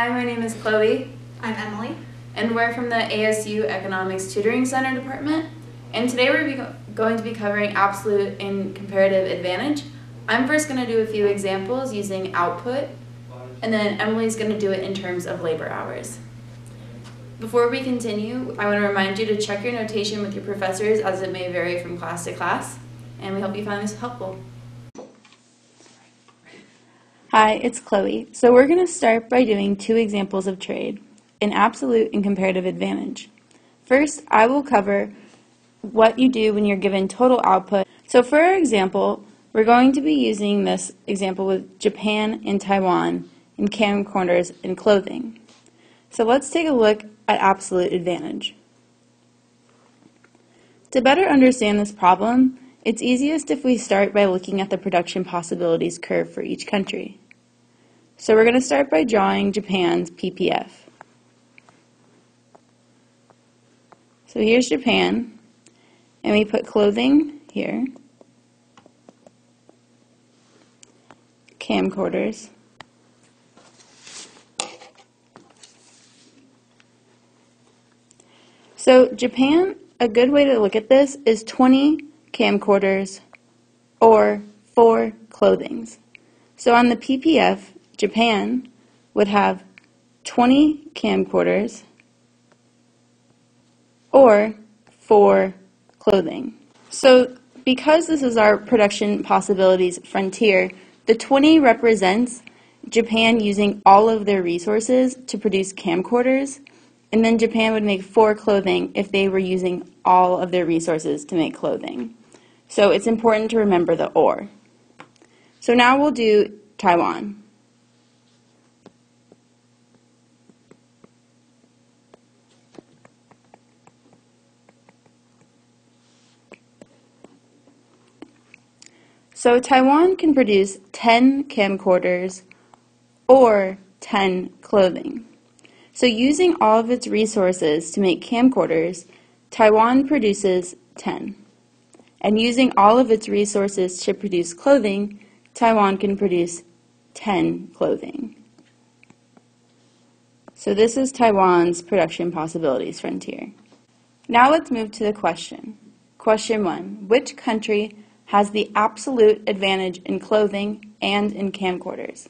Hi, my name is Chloe. I'm Emily. And we're from the ASU Economics Tutoring Center Department. And today we're going to be covering absolute and comparative advantage. I'm first going to do a few examples using output, and then Emily's going to do it in terms of labor hours. Before we continue, I want to remind you to check your notation with your professors as it may vary from class to class, and we hope you find this helpful. Hi, it's Chloe. So we're going to start by doing two examples of trade, an absolute and comparative advantage. First, I will cover what you do when you're given total output. So for our example, we're going to be using this example with Japan and Taiwan in camcorders and clothing. So let's take a look at absolute advantage. To better understand this problem, it's easiest if we start by looking at the production possibilities curve for each country. So we're going to start by drawing Japan's PPF. So here's Japan, and we put clothing here, camcorders, so Japan, a good way to look at this is 20 camcorders or 4 clothings. So on the PPF, Japan would have 20 camcorders or 4 clothing. So because this is our production possibilities frontier, the 20 represents Japan using all of their resources to produce camcorders, and then Japan would make 4 clothing if they were using all of their resources to make clothing. So it's important to remember the or. So now we'll do Taiwan. So Taiwan can produce 10 camcorders or 10 clothing. So using all of its resources to make camcorders, Taiwan produces 10. And using all of its resources to produce clothing, Taiwan can produce 10 clothing. So this is Taiwan's production possibilities frontier. Now let's move to the question. Question 1. Which country has the absolute advantage in clothing and in camcorders?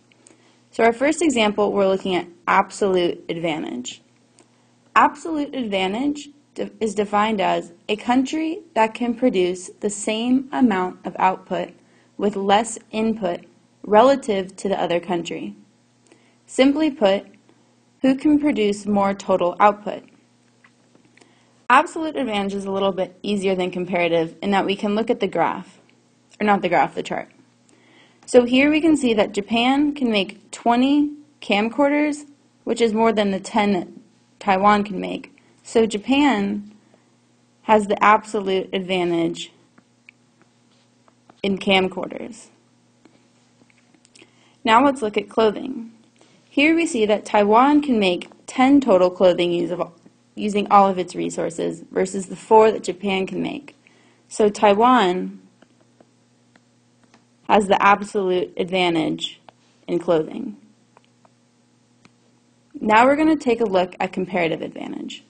So our first example, we're looking at absolute advantage. Absolute advantage is defined as a country that can produce the same amount of output with less input relative to the other country. Simply put, who can produce more total output? Absolute advantage is a little bit easier than comparative in that we can look at the graph, or not the graph, the chart. So here we can see that Japan can make 20 camcorders, which is more than the 10 that Taiwan can make. So Japan has the absolute advantage in camcorders. Now let's look at clothing. Here we see that Taiwan can make 10 total clothing using all of its resources versus the 4 that Japan can make. So Taiwan has the absolute advantage in clothing. Now we're going to take a look at comparative advantage.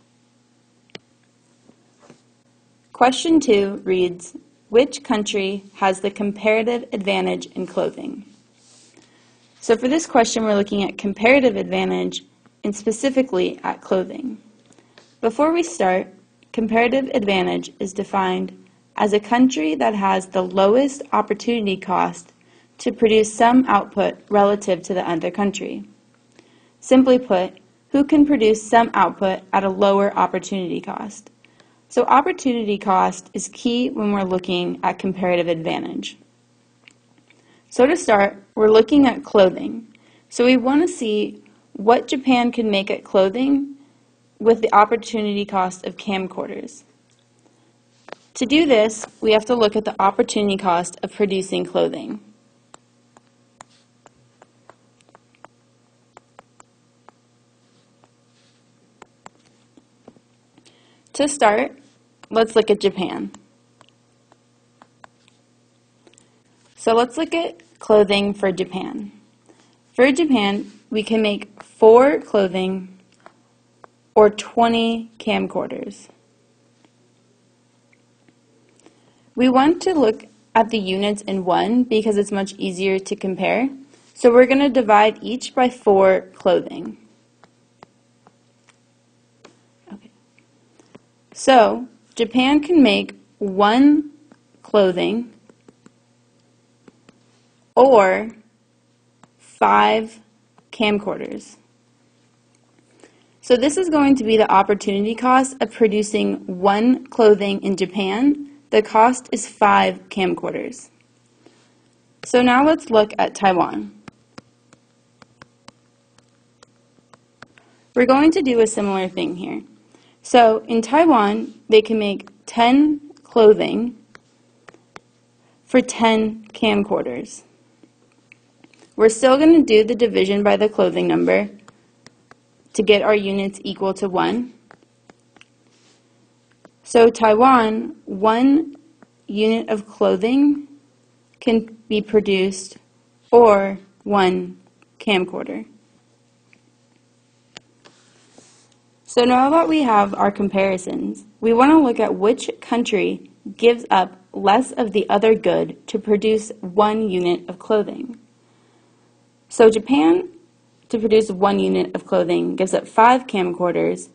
Question 2 reads, which country has the comparative advantage in clothing? So for this question, we're looking at comparative advantage and specifically at clothing. Before we start, comparative advantage is defined as a country that has the lowest opportunity cost to produce some output relative to the other country. Simply put, who can produce some output at a lower opportunity cost? So opportunity cost is key when we're looking at comparative advantage. So to start, we're looking at clothing. So we want to see what Japan can make at clothing with the opportunity cost of camcorders. To do this, we have to look at the opportunity cost of producing clothing. To start, let's look at Japan. So let's look at clothing for Japan. For Japan, we can make 4 clothing or 20 camcorders. We want to look at the units in won because it's much easier to compare. So we're going to divide each by 4 clothing. Okay. So Japan can make 1 clothing or 5 camcorders. So this is going to be the opportunity cost of producing 1 clothing in Japan. The cost is 5 camcorders. So now let's look at Taiwan. We're going to do a similar thing here. So in Taiwan, they can make 10 clothing for 10 camcorders. We're still going to do the division by the clothing number to get our units equal to 1. So Taiwan, 1 unit of clothing can be produced or 1 camcorder. So now that we have our comparisons, we want to look at which country gives up less of the other good to produce 1 unit of clothing. So Japan, to produce 1 unit of clothing, gives up 5 camcorders,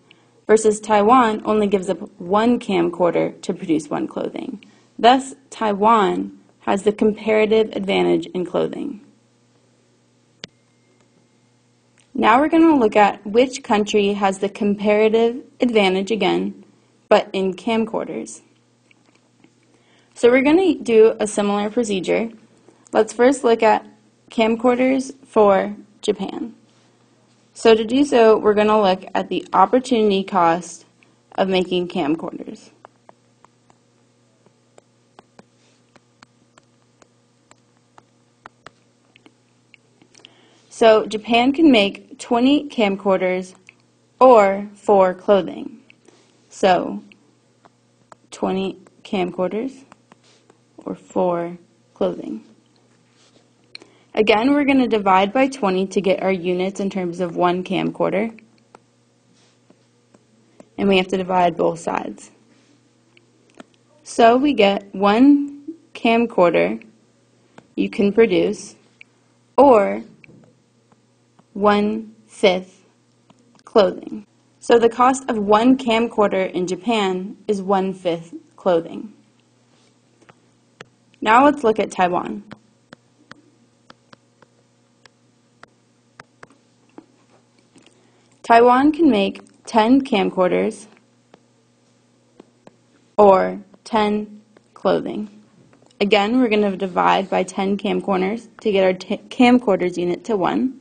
versus Taiwan only gives up 1 camcorder to produce 1 clothing. Thus, Taiwan has the comparative advantage in clothing. Now we're going to look at which country has the comparative advantage again, but in camcorders. So we're going to do a similar procedure. Let's first look at camcorders for Japan. So to do so, we're going to look at the opportunity cost of making camcorders. So Japan can make 20 camcorders or 4 clothing. So 20 camcorders or 4 clothing. Again, we're going to divide by 20 to get our units in terms of 1 camcorder. And we have to divide both sides. So we get 1 camcorder you can produce, or 1/5 clothing. So the cost of 1 camcorder in Japan is 1/5 clothing. Now let's look at Taiwan. Taiwan can make 10 camcorders or 10 clothing. Again, we're going to divide by 10 camcorders to get our camcorders unit to 1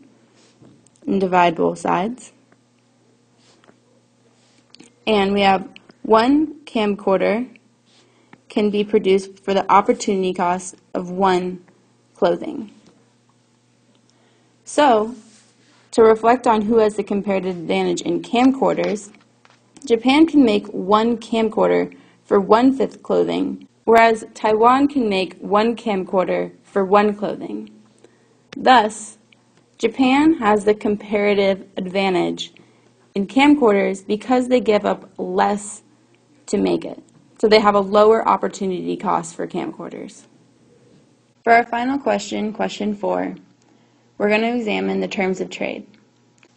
and divide both sides. And we have 1 camcorder can be produced for the opportunity cost of 1 clothing. So, to reflect on who has the comparative advantage in camcorders, Japan can make 1 camcorder for 1/5 clothing, whereas Taiwan can make 1 camcorder for 1 clothing. Thus, Japan has the comparative advantage in camcorders because they give up less to make it. So they have a lower opportunity cost for camcorders. For our final question, question 4, we're going to examine the terms of trade.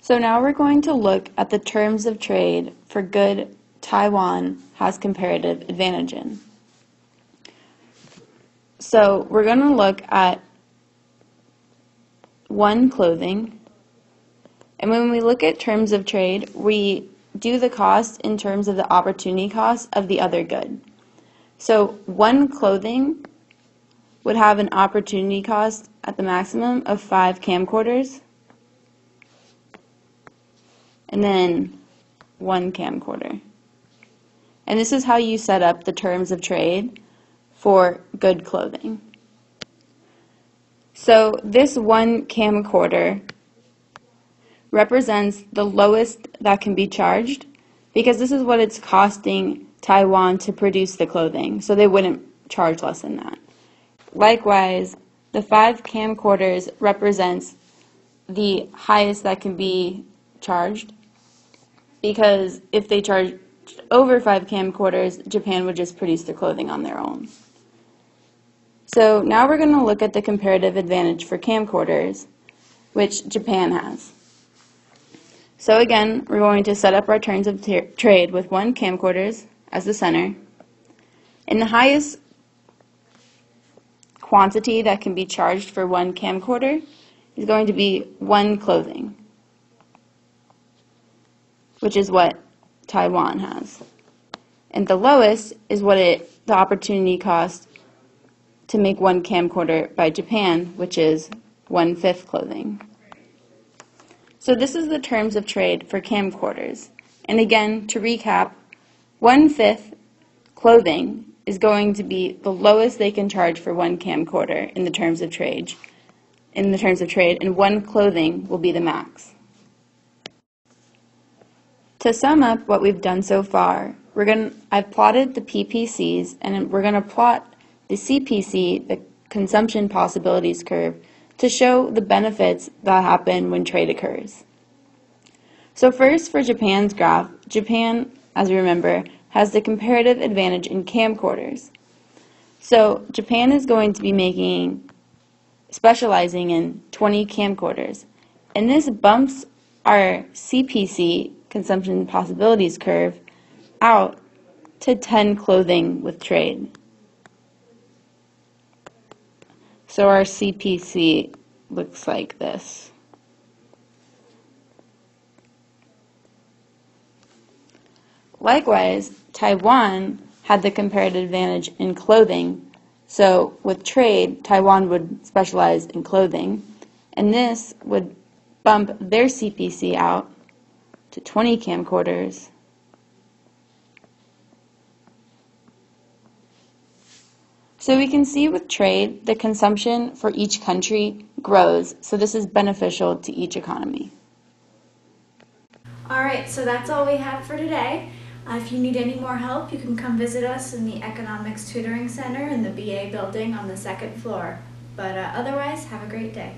So now we're going to look at the terms of trade for good Taiwan has comparative advantage in. So we're going to look at 1 clothing, and when we look at terms of trade, we do the cost in terms of the opportunity cost of the other good. So 1 clothing would have an opportunity cost at the maximum of 5 camcorders, and then 1 camcorder. And this is how you set up the terms of trade for good clothing. So this 1 camcorder represents the lowest that can be charged because this is what it's costing Taiwan to produce the clothing, so they wouldn't charge less than that. Likewise, the 5 camcorders represents the highest that can be charged, because if they charged over 5 camcorders, Japan would just produce the clothing on their own. So now we're going to look at the comparative advantage for camcorders, which Japan has. So again, we're going to set up our terms of trade with 1 camcorders as the center. And the highest quantity that can be charged for 1 camcorder is going to be 1 clothing, which is what Taiwan has. And the lowest is what the opportunity cost to make 1 camcorder by Japan, which is 1/5 clothing. So this is the terms of trade for camcorders. And again, to recap, 1/5 clothing is going to be the lowest they can charge for 1 camcorder in the terms of trade. And 1 clothing will be the max. To sum up what we've done so far, I've plotted the PPCs, and we're going to plot the CPC, the consumption possibilities curve, to show the benefits that happen when trade occurs. So first, for Japan's graph, Japan, as we remember, has the comparative advantage in camcorders. So Japan is going to be specializing in 20 camcorders, and this bumps our CPC, consumption possibilities curve, out to 10 clothing with trade. So our CPC looks like this. Likewise, Taiwan had the comparative advantage in clothing. So with trade, Taiwan would specialize in clothing, and this would bump their CPC out to 20 camcorders. So we can see with trade, the consumption for each country grows, so this is beneficial to each economy. All right, so that's all we have for today. If you need any more help, you can come visit us in the Economics Tutoring Center in the BA building on the 2nd floor. But otherwise, have a great day.